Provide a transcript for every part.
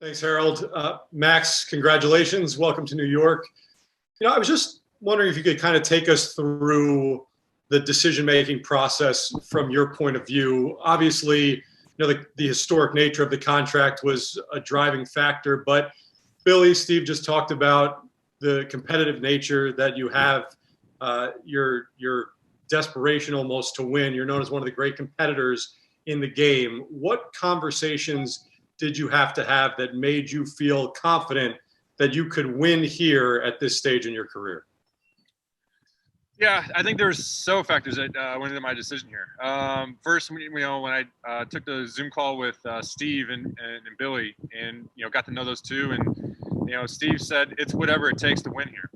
Thanks, Harold. Max, congratulations. Welcome to New York. I was just wondering if you could kind of take us through the decision-making process from your point of view. Obviously, the historic nature of the contract was a driving factor, but Billy, Steve just talked about the competitive nature that you have. Your desperation almost to win. You're known as one of the great competitors in the game. What conversations did you have to have that made you feel confident that you could win here at this stage in your career? Yeah, I think there's several factors that went into my decision here. First, when I took the Zoom call with Steve and Billy, and got to know those two, and Steve said it's whatever it takes to win here.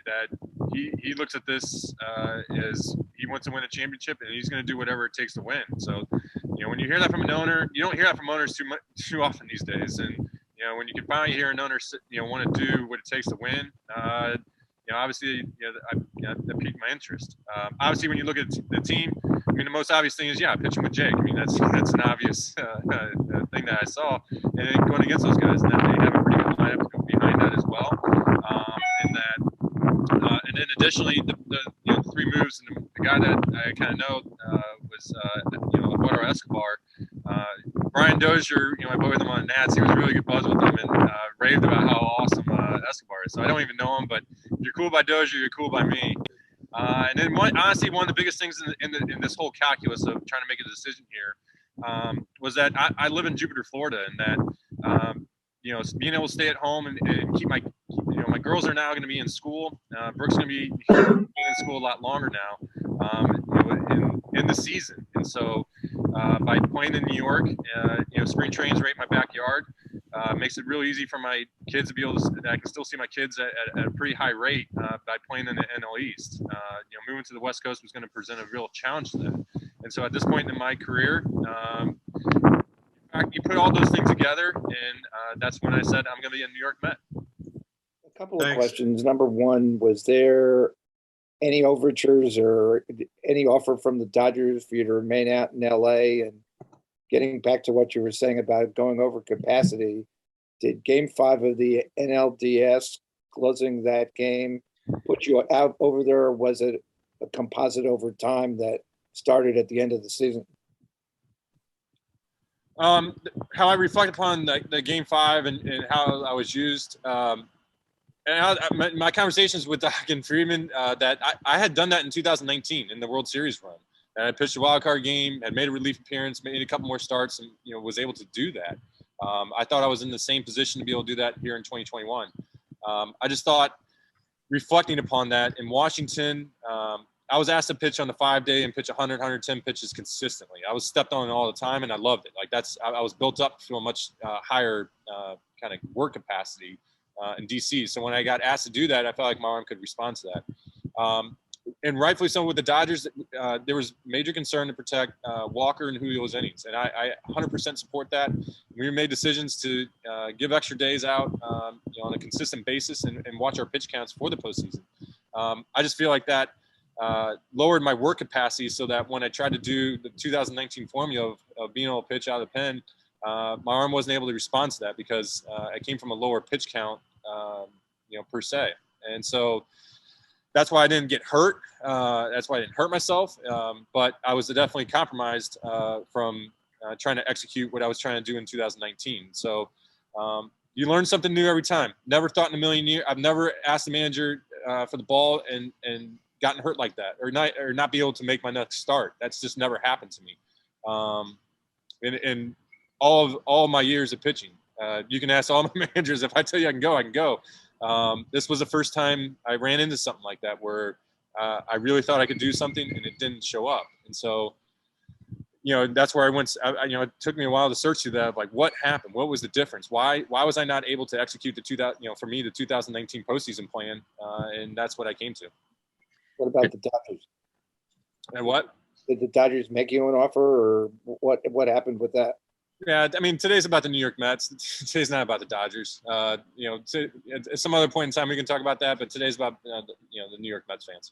That he looks at this as he wants to win a championship, and he's going to do whatever it takes to win. So, when you hear that from an owner, you don't hear that from owners too often these days. And when you can finally hear an owner want to do what it takes to win. Obviously, that piqued my interest. Obviously, when you look at the team, the most obvious thing is, pitching with Jake. That's an obvious thing that I saw. And then going against those guys, and that they have a pretty good lineup behind that as well. And then additionally, the three moves, and the guy that I kind of know was Eduardo Escobar. Brian Dozier, I played with him on the Nats. He was a really good buzz with him and raved about how awesome Escobar is. So I don't even know him, but if you're cool by Dozier, you're cool by me. And then honestly, one of the biggest things in this whole calculus of trying to make a decision here was that I live in Jupiter, Florida, and that being able to stay at home and keep my girls are now going to be in school. Brooke's going to be in school a lot longer now in the season, and so by playing in New York, spring training's right in my backyard. Makes it real easy for my kids to be able to. I can still see my kids at a pretty high rate by playing in the NL East. Moving to the West Coast was going to present a real challenge to them, and so at this point in my career, you put all those things together, and that's when I said I'm going to be a New York Met. A couple of questions. Number one, was there any overtures or any offer from the Dodgers for you to remain out in LA? And getting back to what you were saying about going over capacity, did Game 5 of the NLDS, closing that game, put you out over there, or was it a composite overtime that started at the end of the season? How I reflect upon the Game 5 and how I was used, and my conversations with Doc and Friedman, that I had done that in 2019 in the World Series run. And I pitched a wild card game, had made a relief appearance, made a couple more starts, and was able to do that. I thought I was in the same position to be able to do that here in 2021. I just thought, reflecting upon that, in Washington, I was asked to pitch on the 5-day and pitch 100, 110 pitches consistently. I was stepped on all the time, and I loved it. I was built up to a much higher kind of work capacity in DC. So when I got asked to do that, I felt like my arm could respond to that. And rightfully so with the Dodgers, there was major concern to protect Walker and Julio's innings. And I 100% support that. We made decisions to give extra days out on a consistent basis and watch our pitch counts for the postseason. I just feel like that lowered my work capacity so that when I tried to do the 2019 formula of being able to pitch out of the pen, my arm wasn't able to respond to that because I came from a lower pitch count, per se. And so that's why I didn't get hurt. That's why I didn't hurt myself. But I was definitely compromised from trying to execute what I was trying to do in 2019. So you learn something new every time. Never thought in a million years. I've never asked the manager for the ball and gotten hurt like that, or not be able to make my next start. That's just never happened to me. In all of my years of pitching, you can ask all my managers. If I tell you I can go, I can go. This was the first time I ran into something like that where I really thought I could do something and it didn't show up. And so, that's where I went. It took me a while to search through that. Like, what happened? What was the difference? Why was I not able to execute the 2019 postseason plan? And that's what I came to. What about the Dodgers? And what? Did the Dodgers make you an offer, or what happened with that? Yeah, today's about the New York Mets. Today's not about the Dodgers. At some other point in time we can talk about that, but today's about the New York Mets fans.